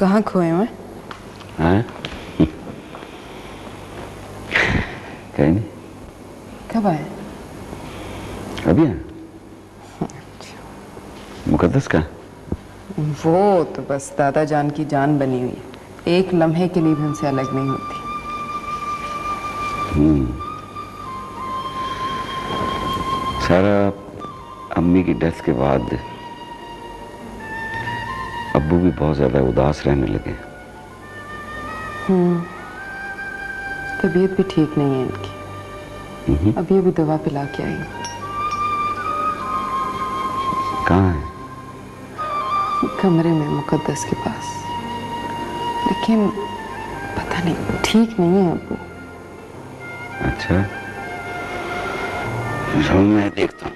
कहाँ खोए हुए? हाँ? कहीं नहीं। कब आए? अभी आए। मुकद्दस का? वो तो बस दादा जान की जान बनी हुई है, एक लम्हे के लिए भी उनसे अलग नहीं होती। सारा अम्मी की डेथ के बाद अब्बू भी बहुत ज्यादा उदास रहने लगे। तबीयत भी ठीक नहीं है इनकी। अभी अभी दवा पिला के आई। कहाँ है? कमरे में मुकद्दस के पास, लेकिन पता नहीं ठीक नहीं है अब्बू। अच्छा, मैं देखता हूँ।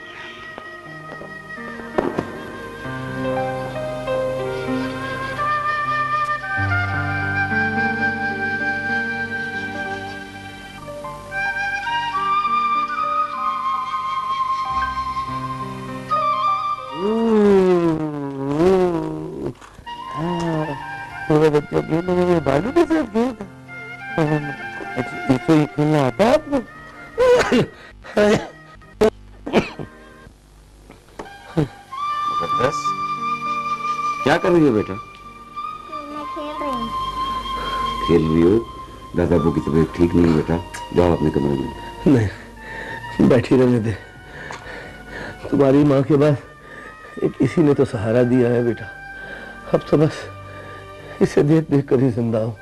बच्चों के बालू के साथ खेल इसको ही खेलना आता है आपको? मुकद्दस, क्या कर रही हो बेटा? मैं खेल रही हूँ। खेल रही हो? दादा अब्बू की तबीयत ठीक नहीं है बेटा, जाओ अपने कमरे में। नहीं, बैठी रहने दे। तुम्हारी माँ के बाद एक इसी ने तो सहारा दिया है बेटा। अब तो बस इसे देख देख कर ही जिंदा हूं।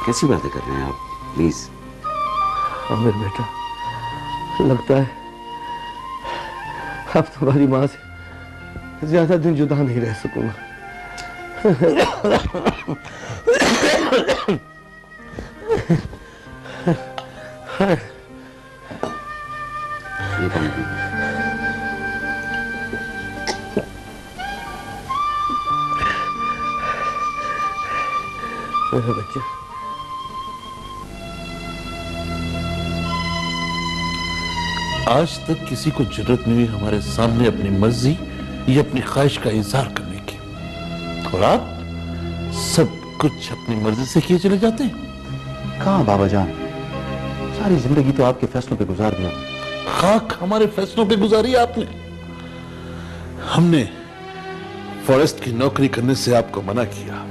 कैसी बातें कर रहे हैं आप? प्लीज। आमिर बेटा, लगता है अब तुम्हारी माँ से ज्यादा दिन जुदा नहीं रह सकूंगा। ये पानी पी। मेरा बच्चा, आज तक किसी को जरूरत नहीं हुई हमारे सामने अपनी मर्जी या अपनी ख्वाहिश का इजहार करने की, और आप सब कुछ अपनी मर्जी से किए चले जाते हैं। कहाँ बाबा जान, सारी जिंदगी तो आपके फैसलों पे गुजार दिया। खाक हमारे फैसलों पे गुजारी आपने। हमने फॉरेस्ट की नौकरी करने से आपको मना किया,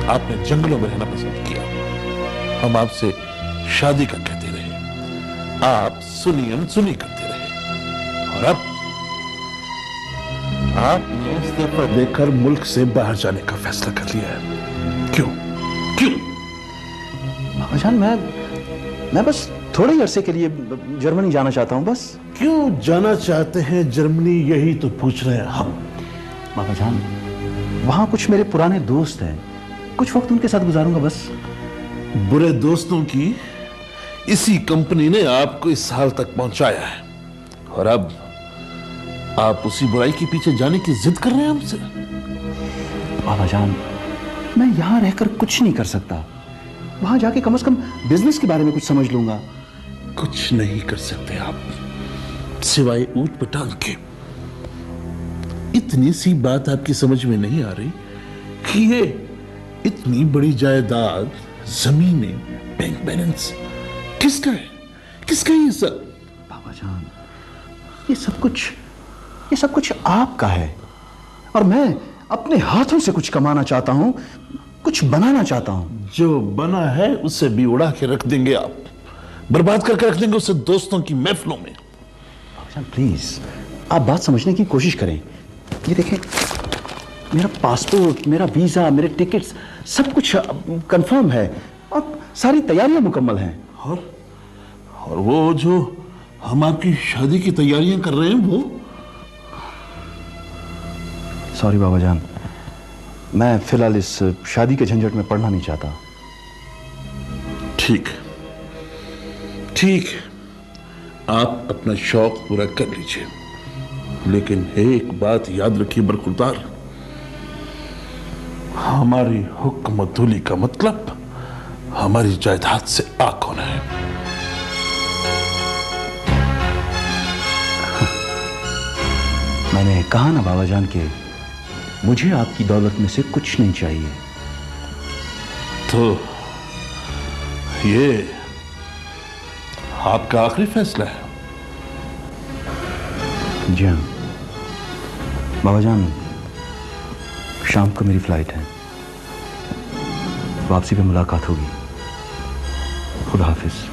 आपने जंगलों में रहना पसंद किया। हम आपसे शादी का कहते रहे, आप सुनी अनसुनी करते रहे, और अब आपने इस्तीफा देकर मुल्क से बाहर जाने का फैसला कर लिया है। क्यों? क्यों? बाबा जान, मैं बस थोड़े ही अरसे के लिए जर्मनी जाना चाहता हूं बस। क्यों जाना चाहते हैं जर्मनी, यही तो पूछ रहे हैं हम। बाबा जान, वहां कुछ मेरे पुराने दोस्त हैं, कुछ वक्त उनके साथ गुजारूंगा बस। बुरे दोस्तों की इसी कंपनी ने आपको इस हाल तक पहुंचाया है, और अब आप उसी बुराई के पीछे जाने की जिद कर रहे हैं हमसे। बाबा जान, मैं यहां रहकर कुछ नहीं कर सकता, वहां जाके कम से कम बिजनेस के बारे में कुछ समझ लूंगा। कुछ नहीं कर सकते आप, सिवाय ऊंट पटांग के। इतनी सी बात आपकी समझ में नहीं आ रही कि ये इतनी बड़ी जायदाद, जमीनें, बैंक बैलेंस किसका है? किसका है ये सब? बाबा जान, ये सब कुछ आपका है, और मैं अपने हाथों से कुछ कमाना चाहता हूं, कुछ बनाना चाहता हूं। जो बना है उसे भी उड़ा के रख देंगे आप, बर्बाद करके रख देंगे उसे दोस्तों की महफिलों में। बाबा जान प्लीज, आप बात समझने की कोशिश करें। ये देखें, मेरा पासपोर्ट, मेरा वीजा, मेरे टिकट्स सब कुछ कंफर्म है, और सारी तैयारियां मुकम्मल हैं। और वो जो हम आपकी शादी की तैयारियां कर रहे हैं, वो सॉरी बाबा जान, मैं फिलहाल इस शादी के झंझट में पड़ना नहीं चाहता। ठीक ठीक, आप अपना शौक पूरा कर लीजिए, लेकिन एक बात याद रखिए बरखुरदार, हमारी हुक्मतुली का मतलब हमारी जायदाद से आग होना है। मैंने कहा ना बाबा जान के मुझे आपकी दौलत में से कुछ नहीं चाहिए। तो ये आपका आखिरी फैसला है? जी हाँ बाबा जान, शाम को मेरी फ्लाइट है, वापसी पे मुलाकात होगी। खुदा हाफिज।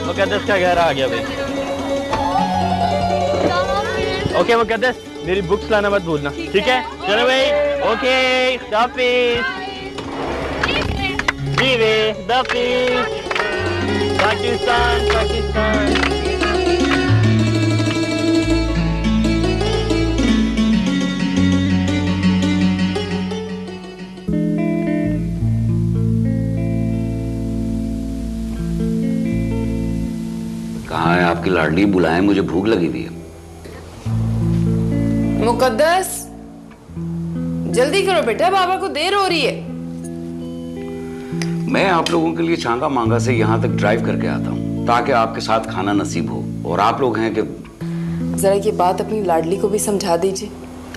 मुकद्दस का घर आ गया भाई। ओके मुकद्दस, मेरी बुक्स लाना मत भूलना, ठीक है? चलो भाई, ओके हाफिज। जी वे हाफिज। पाकिस्तान पाकिस्तान। कहाँ है आपकी लाडली? बुलाएं, मुझे भूख लगी हुई है। मुकद्दस जल्दी करो बेटा, बाबा को देर हो रही है। मैं आप लोगों के लिए छांगा मांगा से यहाँ तक ड्राइव करके आता हूँ ताकि आपके साथ खाना नसीब हो। और आप लोग हैं कि जरा ये बात अपनी लाडली को भी समझा दीजिए।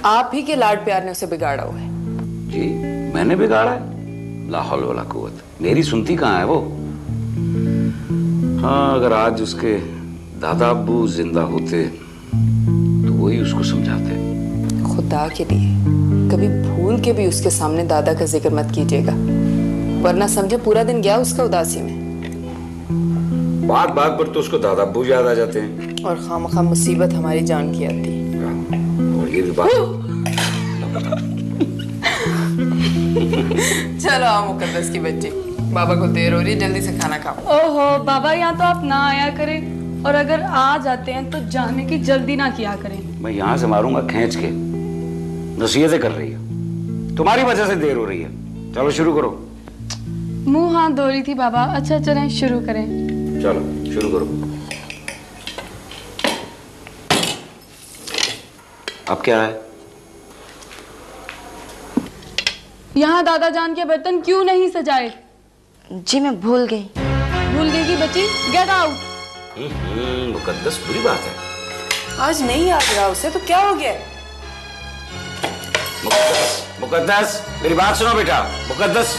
आप ही के लाड प्यार ने उसे बिगाड़ा हुआ है। जी मैंने बिगाड़ा है? ला हौल वला कुव्वत। मेरी सुनती कहाँ है वो? हाँ, अगर आज उसके दादा अब्बू जिंदा होते तो वही उसको समझाते। खुदा के लिए कभी भूल के भी उसके सामने दादा का जिक्र मत कीजिएगा, वरना समझे पूरा दिन गया उसका उदासी में। बात बात पर तो उसको दादा अब्बू याद आ जाते हैं और खामखा मुसीबत हमारी जान की आती है। और ये भी बात चलो आओ मुकद्दस की बच्ची, बाबा को देर हो रही है, जल्दी से खाना खाओ। ओहो बाबा, यहाँ तो आप ना आया करें, और अगर आ जाते हैं तो जाने की जल्दी ना किया करें। मैं यहाँ से मारूंगा खींच के। नसीहतें कर रही है। तुम्हारी वजह से देर हो रही है। चलो शुरू करो। मुंह हाथ धो रही थी बाबा। अच्छा चलें शुरू करें। चलो शुरू करो। अब क्या है? यहाँ दादा जान के बर्तन क्यों नहीं सजाए? जी मैं भूल गई। भूल गई कि बच्ची? Get out. मुकद्दस बुरी बात है। आज नहीं याद रहा उसे तो क्या हो गया? मुकद्दस मेरी बात सुनो बेटा। मुकद्दस,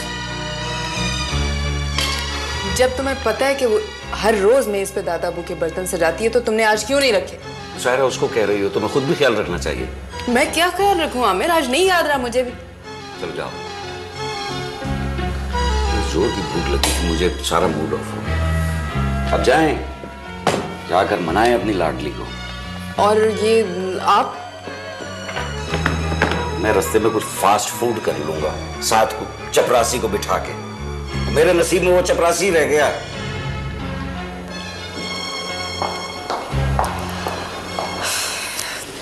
जब तुम्हें पता है कि वो हर रोज मेज पे दादा अबू के बर्तन सजाती है तो तुमने आज क्यों नहीं रखे? सारा उसको कह रही हो, तुम्हें खुद भी ख्याल रखना चाहिए। मैं क्या ख्याल रखूं आमिर, आज नहीं याद रहा मुझे भी। चल जाओ। जोर की भूख लगी थी मुझे, सारा मूड ऑफ हो गया। अब जाएं, जाकर मनाएं अपनी लाडली को। और ये आप? मैं रास्ते में कुछ फास्ट फूड कर लूंगा, साथ को चपरासी को बिठा के। मेरे नसीब में वो चपरासी रह गया।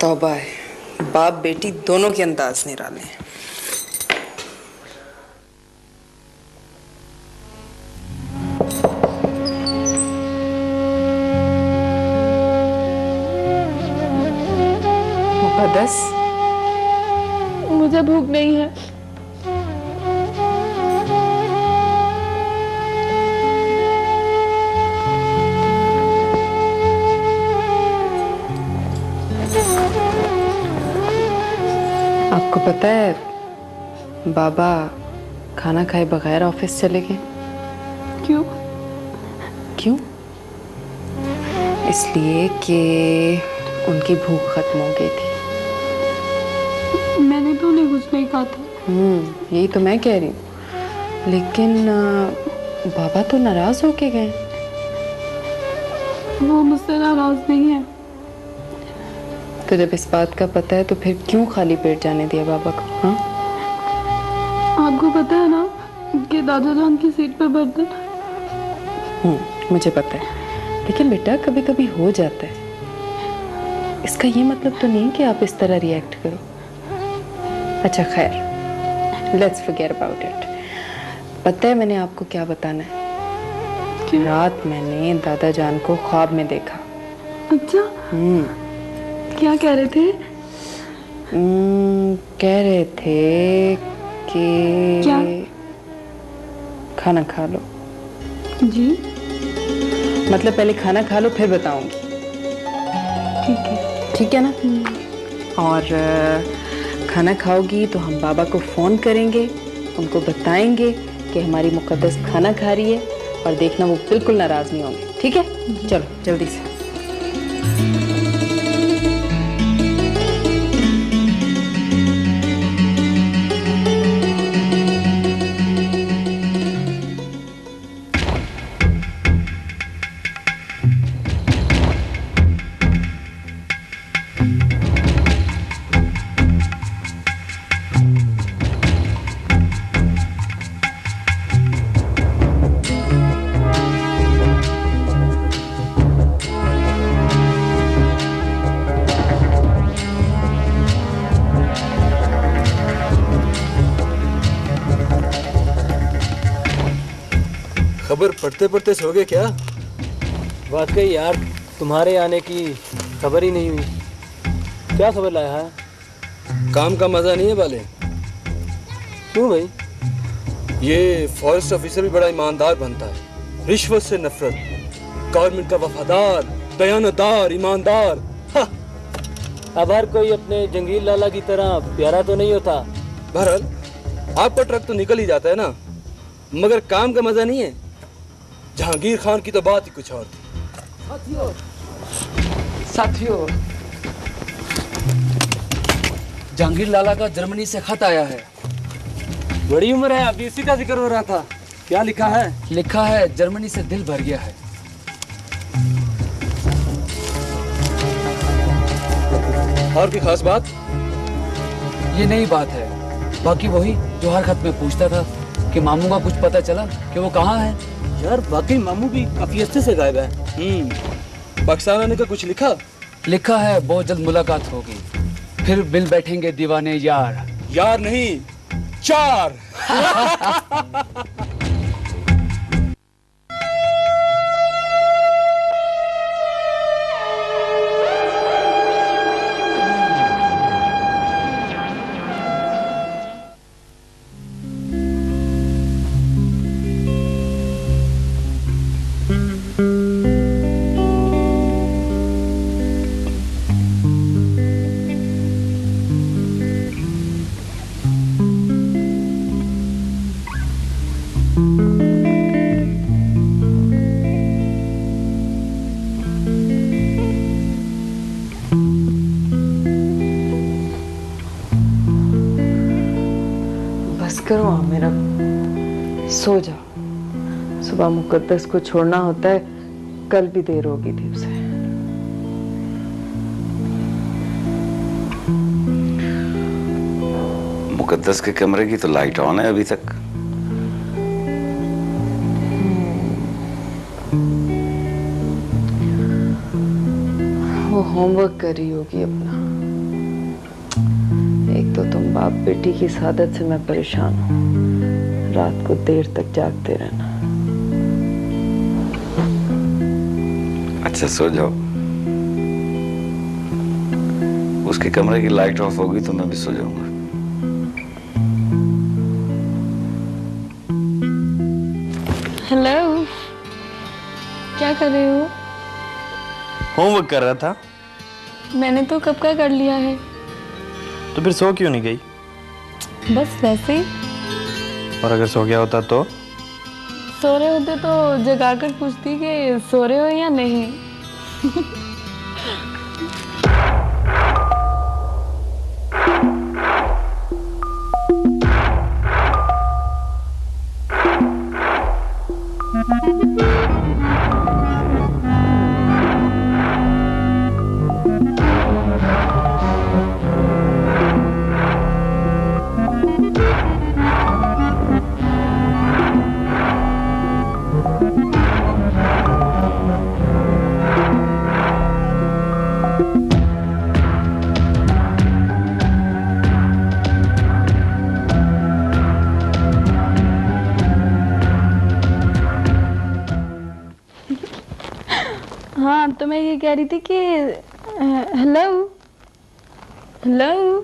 तौबा है, बाप बेटी दोनों के अंदाज निराले हैं। मुकद्दस, मुझे भूख नहीं है। आपको पता है बाबा खाना खाए बगैर ऑफिस चले गए। क्यों? क्यों? इसलिए कि उनकी भूख खत्म हो गई थी। मैंने तो उन्हें कुछ नहीं कहा था। यही तो मैं कह रही हूँ। लेकिन बाबा तो नाराज होके गए। वो मुझसे नाराज नहीं है। तो जब इस बात का पता है तो फिर क्यों खाली पेट जाने दिया बाबा को? हाँ? आपको पता है ना कि दादा जान की सीट पे बर्तन। मुझे पता है, लेकिन बेटा कभी कभी हो जाता है। इसका ये मतलब तो नहीं कि आप इस तरह रिएक्ट करो। अच्छा खैर, लेट्स फॉरगेट अबाउट इट। पता है मैंने आपको क्या बताना है? रात मैंने दादा जान को ख्वाब में देखा। अच्छा? क्या कह रहे थे? कह रहे थे कि क्या? खाना खा लो। जी? मतलब पहले खाना खा लो फिर बताऊंगी। ठीक है। ठीक है ना? और खाना खाओगी तो हम बाबा को फोन करेंगे, उनको बताएंगे कि हमारी मुकद्दस खाना खा रही है, और देखना वो बिल्कुल नाराज नहीं होंगे। ठीक है? चलो जल्दी से। खबर पढ़ते पढ़ते सो गए क्या? वाकई यार, तुम्हारे आने की खबर ही नहीं हुई। क्या खबर लाया है? काम का मजा नहीं है वाले। क्यों भाई? ये फॉरेस्ट ऑफिसर भी बड़ा ईमानदार बनता है, रिश्वत से नफरत, गवर्नमेंट का वफादार, दयानतदार, ईमानदार। अब हर कोई अपने जंगीर लाला की तरह प्यारा तो नहीं होता। बहरहाल आपका ट्रक तो निकल ही जाता है ना, मगर काम का मजा नहीं है। जहांगीर खान की तो बात ही कुछ और थी। साथियों, जहांगीर लाला का जर्मनी से खत आया है। बड़ी उम्र है, अभी इसी का जिक्र हो रहा था। क्या लिखा है? लिखा है जर्मनी से दिल भर गया है। और की खास बात? ये नई बात है, बाकी वही जो हर खत में पूछता था कि मामू का कुछ पता चला कि वो कहाँ है। यार वाकई मामू भी काफी अच्छे से गायब है। पाकिस्तान आने का कुछ लिखा? लिखा है बहुत जल्द मुलाकात होगी। फिर मिल बैठेंगे दीवाने यार। यार नहीं, चार। करो मेरा, सो जाओ। सुबह मुकद्दस को छोड़ना होता है, कल भी देर होगी थी उसे। मुकद्दस के कमरे की तो लाइट ऑन है अभी तक। वो होमवर्क कर रही होगी अपना। एक तो तुम बाप बेटी की इस आदत से मैं परेशान हूँ, रात को देर तक जागते रहना। अच्छा सो जाओ, उसके कमरे की लाइट ऑफ होगी तो मैं भी सो जाऊंगा। हेलो, क्या कर रहे हो? होमवर्क कर रहा था। मैंने तो कब का कर लिया है। तो फिर सो क्यों नहीं गई? बस वैसे ही। और अगर सो गया होता तो? सो रहे होते तो जगाकर पूछती कि सो रहे हो या नहीं। हाँ, तो मैं ये कह रही थी कि हेलो हेलो।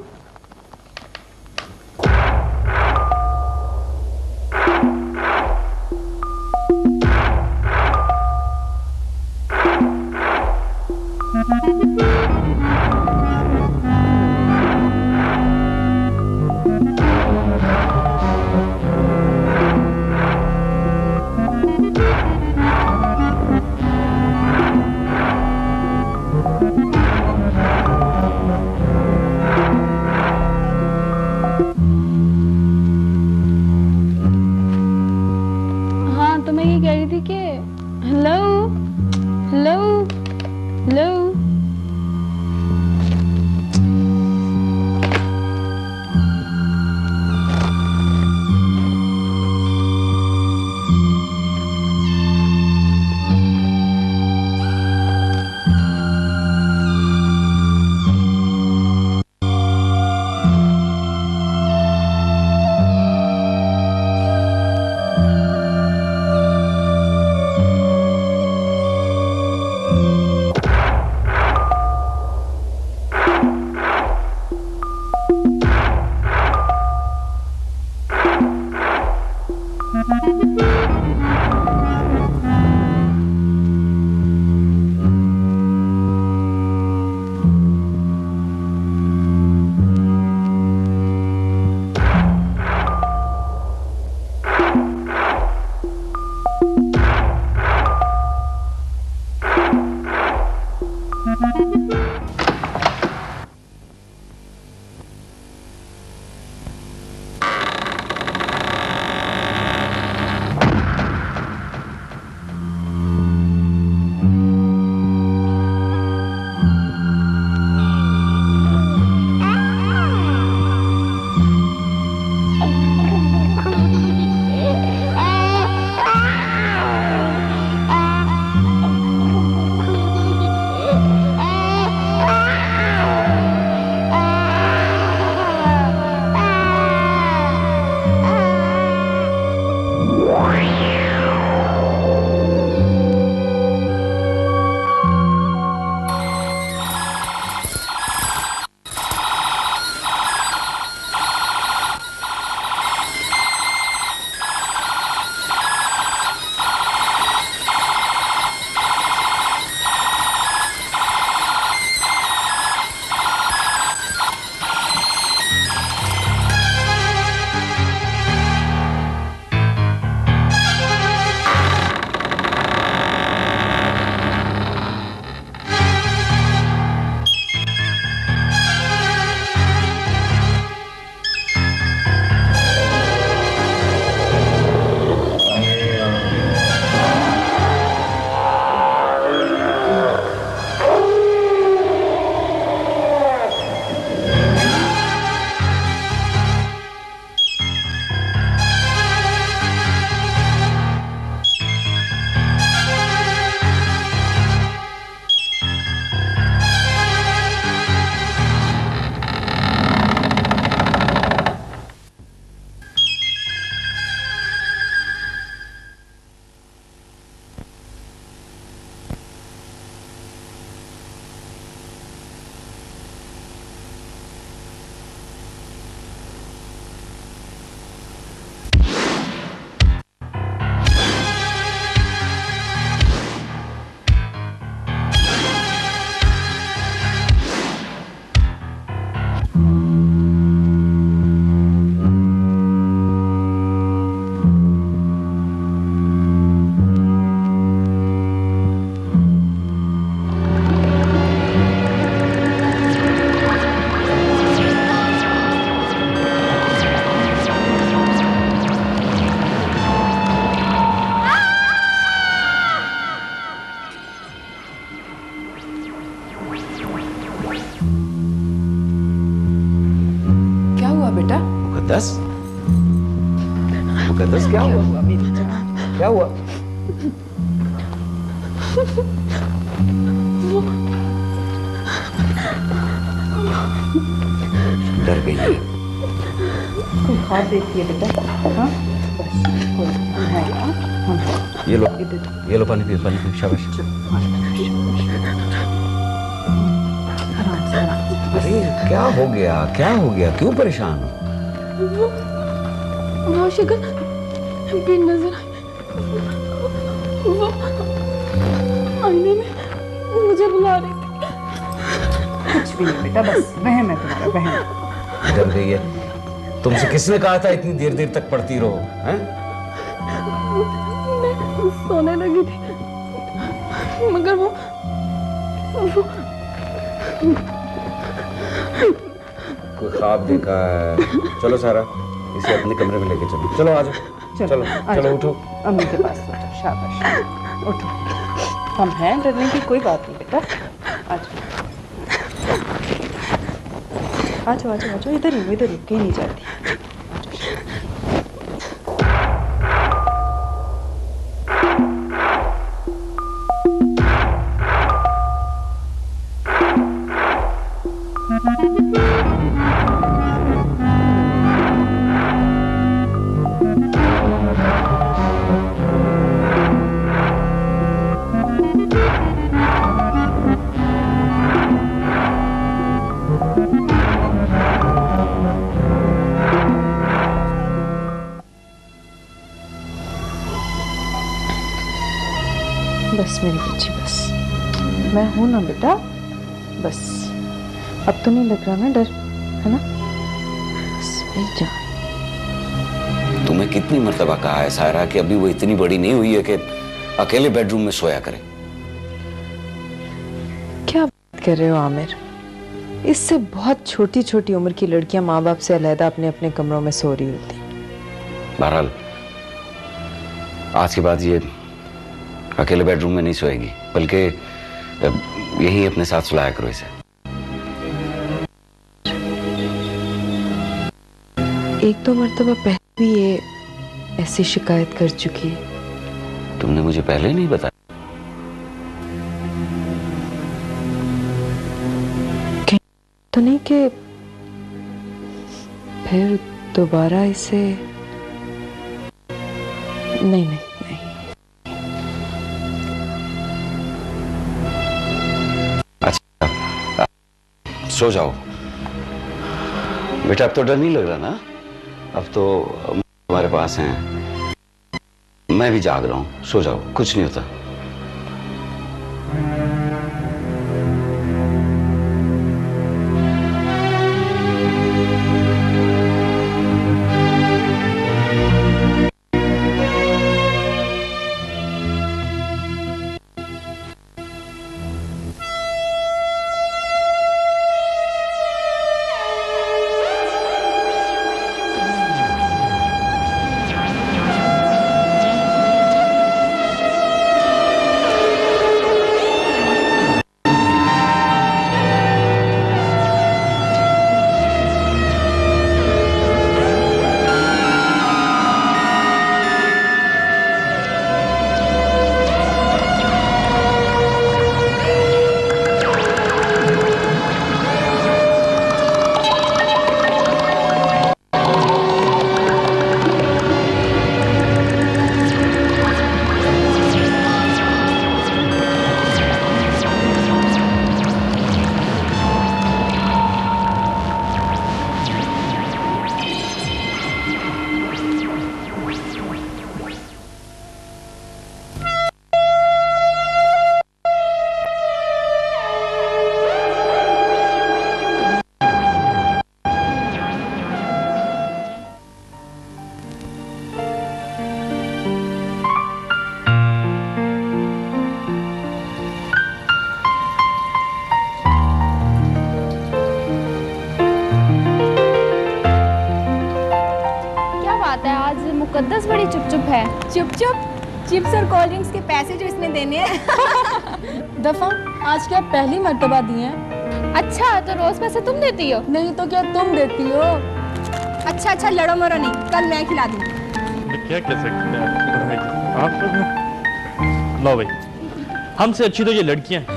मुकद्दस क्या हुआ? क्या हुआ? डर गई है। कोई ख्वाब देखती है बेटा? हाँ बस कोई है। ये लो पानी पियो, पानी पियो, शाबाश। अरे क्या हो गया, क्या हो गया, क्यों परेशान हो? वो शक्ल भी नजर आई, वो आईने में मुझे बुला रही थी। कुछ भी नहीं बेटा, बस वहम है तुम्हारा, वहम। डर गई है? तुमसे किसने कहा था इतनी देर देर तक पढ़ती रहो? हैं? मैं सोने लगी थी, मगर वो कोई ख्वाब देखा है? चलो सारा, इसे अपने कमरे में लेके चलो। चलो आ जाओ, चलो चलो उठो। अम्मी के पास उठो, शाबाश, उठो। हम हैं, डरने की कोई बात नहीं बेटा। आ जाओ आ जाओ आ जाओ, इधर ही कहीं नहीं जाती। बस मेरी बच्ची, बस मैं हूं ना बेटा, बस अब तो नहीं लग रहा ना डर, है ना? बस मेरी जान। तुम्हें कितनी मर्तबा कहा है सायरा कि अभी वो इतनी बड़ी नहीं हुई है कि अकेले बेडरूम में सोया करे। क्या बात कर रहे हो आमिर? इससे बहुत छोटी छोटी उम्र की लड़कियां माँ बाप से अलहदा अपने अपने कमरों में सो रही होती। बहरहाल आज के बाद ये अकेले बेडरूम में नहीं सोएगी, बल्कि यही अपने साथ सुलाया करो इसे। एक दो मर्तबा पहले भी ये ऐसी शिकायत कर चुकी है। तुमने मुझे पहले नहीं बताया? तो नहीं कि फिर दोबारा इसे नहीं। अच्छा सो जाओ बेटा, अब तो डर नहीं लग रहा ना? अब तो तुम्हारे पास हैं, मैं भी जाग रहा हूं, सो जाओ, कुछ नहीं होता। मुकद्दस बड़ी चुप चुप है। चुप चुप? चिप्स और कोल्ड ड्रिंक्स के पैसे जो इसने देने हैं। दफा आज क्या पहली मर्तबा दिए हैं? अच्छा तो रोज पैसे तुम देती हो? नहीं तो क्या तुम देती हो? अच्छा लड़ो मरो नहीं, कल मैं खिला दूंगी। क्या कह सकते हैं आप। लो भाई, हमसे अच्छी तो ये लड़कियां हैं।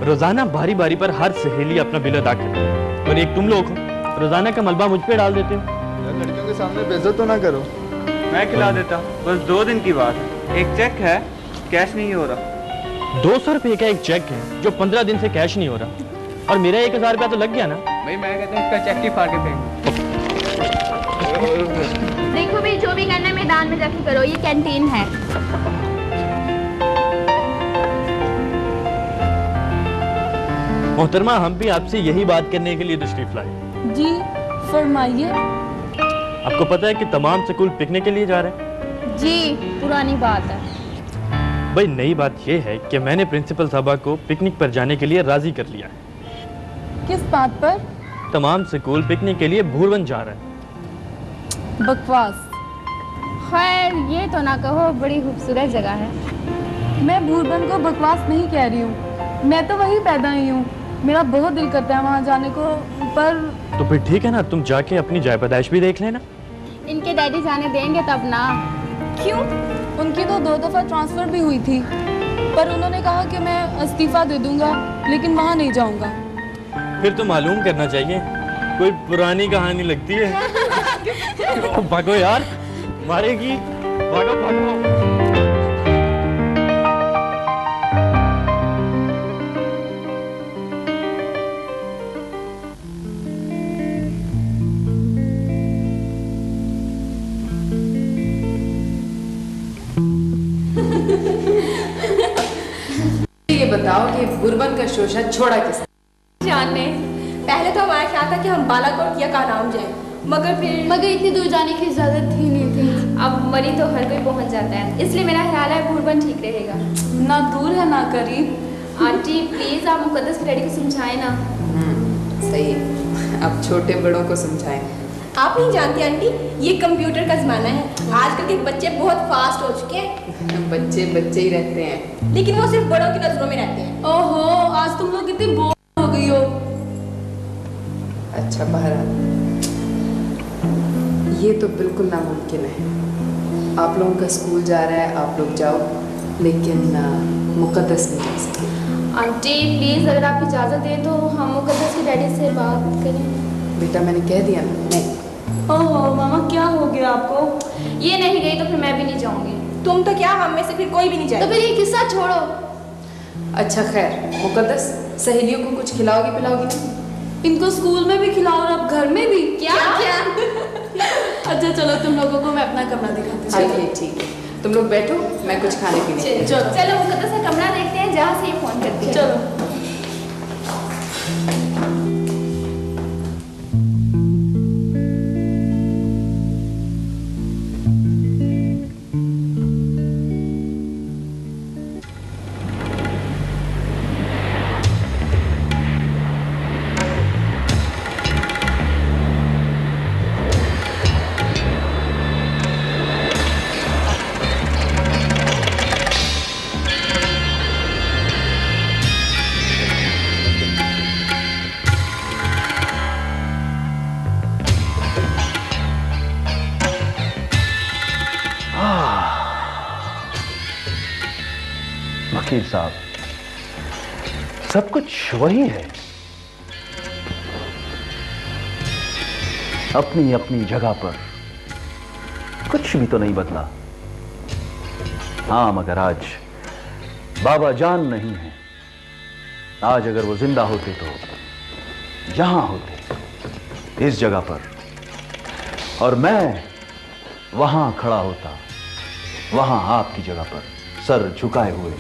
रोजाना बारी बारी पर हर सहेली अपना बिल अदा करती है, और एक तुम लोग हो रोजाना का मलबा मुझ पे डाल देते हो। लड़कियों के सामने बेइज्जत तो ना करो। मैं खिला देता, बस 2 दिन की बात है। एक चेक है, कैश नहीं हो रहा। 200 रुपए का एक चेक है जो 15 दिन से कैश नहीं हो रहा, और मेरा 1000 रुपया तो लग गया ना। भाई मैं कहता हूँ इसका चेक ही फाड़ के फेंक। देखो भाई, जो भी करना है मैदान में जाके करो, ये कैंटीन है। मोहतरमा, हम भी आपसे यही बात करने के लिए तशरीफ लाए। जी फरमाइए। आपको पता है कि तमाम स्कूल पिकनिक के लिए जा रहे हैं? जी पुरानी बात है। भाई नई बात यह है कि मैंने प्रिंसिपल साहबा को पिकनिक पर जाने के लिए राजी कर लिया है। किस बात पर? तमाम स्कूल पिकनिक के लिए भूरवन जा रहे हैं। बकवास। खैर ये तो ना कहो, बड़ी खूबसूरत जगह है। मैं भूरवन को बकवास नहीं कह रही हूँ, मैं तो वहीं पैदा हुई हूँ। मेरा बहुत दिल करता है वहाँ जाने को, पर तो फिर ठीक है ना, तुम जाके अपनी जाय पैदाइश भी देख लेना। इनके डैडी जाने देंगे तब ना। क्यों? उनकी तो 2 दफ़ा ट्रांसफ़र भी हुई थी, पर उन्होंने कहा कि मैं इस्तीफ़ा दे दूंगा, लेकिन वहाँ नहीं जाऊंगा। फिर तो मालूम करना चाहिए, कोई पुरानी कहानी लगती है। भागो यार, मारेगी। भागो भागो। ये बताओ कि बुरबन का शोषण छोड़ा किसने? जानने पहले तो हमारा ख्याल था कि हम बालाकोट या कानाम जाएं, मगर इतनी दूर जाने की इजाजत ही नहीं थी। अब मरी तो हर कोई पहुंच जाता है, इसलिए मेरा ख्याल है बुरबन ठीक रहेगा। ना दूर है ना करीब। आंटी प्लीज आप मुकद्दस के डैडी को समझाएं ना। सही है, अब छोटे बड़ों को समझाएं। आप नहीं जानती आंटी, ये कंप्यूटर का जमाना है। आजकल के बच्चे बहुत फास्ट हो चुके हैं। बच्चे बच्चे ही रहते हैं, लेकिन वो सिर्फ बड़ों की नजरों में रहते हैं। ओहो, आज तुम लोग कितनी बोर हो गई हो। अच्छा बहरहाल ये तो बिल्कुल नामुमकिन है। आप लोगों का स्कूल जा रहा है, आप लोग जाओ, लेकिन मुकद्दस नहीं जा सकती। आंटी प्लीज अगर आप इजाजत दें तो हम मुकद्दस के डैडी से बात करें। बेटा मैंने कह दिया ना, नहीं। ओहो मामा, क्या हो गया आपको? ये नहीं गई तो फिर मैं भी नहीं जाऊंगी। तुम तो क्या, हम में से फिर कोई भी नहीं जाए। तो फिर ये किस्सा छोड़ो। अच्छा खैर, मुकद्दस सहेलियों को कुछ खिलाओगी पिलाओगी ना? इनको स्कूल में भी खिलाओ और अब घर में भी? क्या? अच्छा चलो, तुम लोगों को मैं अपना कमरा दिखाती हूँ। चलिए ठीक है, तुम लोग बैठो, मैं कुछ खाने पीने। चलो मुकद्दस का कमरा देखते हैं, जहाँ से ये फोन करती है। चलो। वकील साहब, सब कुछ वही है, अपनी अपनी जगह पर, कुछ भी तो नहीं बदला। हाँ, मगर आज बाबा जान नहीं है। आज अगर वो जिंदा होते तो यहां होते, इस जगह पर, और मैं वहां खड़ा होता, वहां आपकी जगह पर सर झुकाए हुए,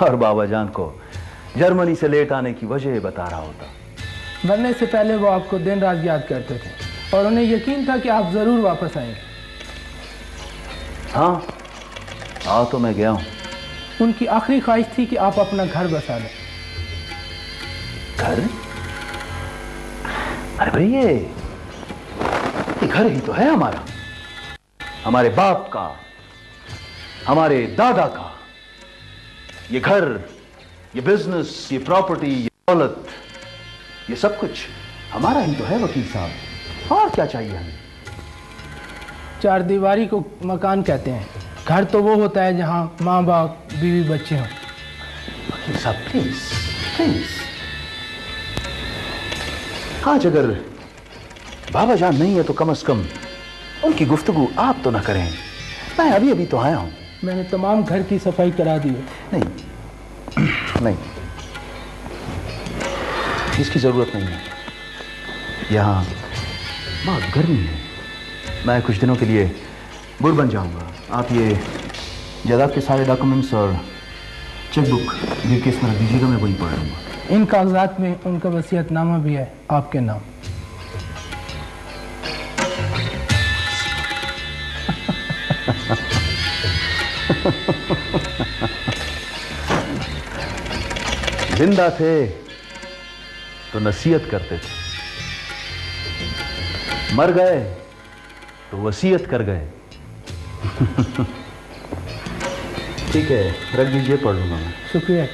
और बाबा जान को जर्मनी से लेट आने की वजह बता रहा होता। मरने से पहले वो आपको दिन रात याद करते थे और उन्हें यकीन था कि आप जरूर वापस आएंगे। हाँ, आ तो मैं गया हूं। उनकी आखिरी ख्वाहिश थी कि आप अपना घर बसा लें। घर? अरे भाई, ये घर ही तो है हमारा, हमारे बाप का, हमारे दादा का। ये घर, ये बिजनेस, ये प्रॉपर्टी, ये दौलत, ये सब कुछ हमारा ही तो है वकील साहब। और क्या चाहिए हमें? चार दीवारी को मकान कहते हैं। घर तो वो होता है जहाँ माँ बाप बीवी बच्चे हों। वकील साहब प्लीज प्लीज, आज अगर बाबा जान नहीं है तो कम से कम उनकी गुफ्तगू आप तो ना करें। मैं अभी अभी तो आया हूं। मैंने तमाम घर की सफाई करा दी है। नहीं, इसकी जरूरत नहीं है। यहाँ बहुत गर्मी है। मैं कुछ दिनों के लिए बुरबन जाऊंगा। आप ये जायदाद के सारे डॉक्यूमेंट्स और चेकबुक ये केस में रख दीजिएगा, मैं वही पढ़ लूंगा। इन कागजात में उनका वसीयतनामा भी है आपके नाम। जिंदा थे तो नसीहत करते थे, मर गए तो वसीयत कर गए। ठीक है, रख दीजिए, पढ़ लूंगा मैं। शुक्रिया।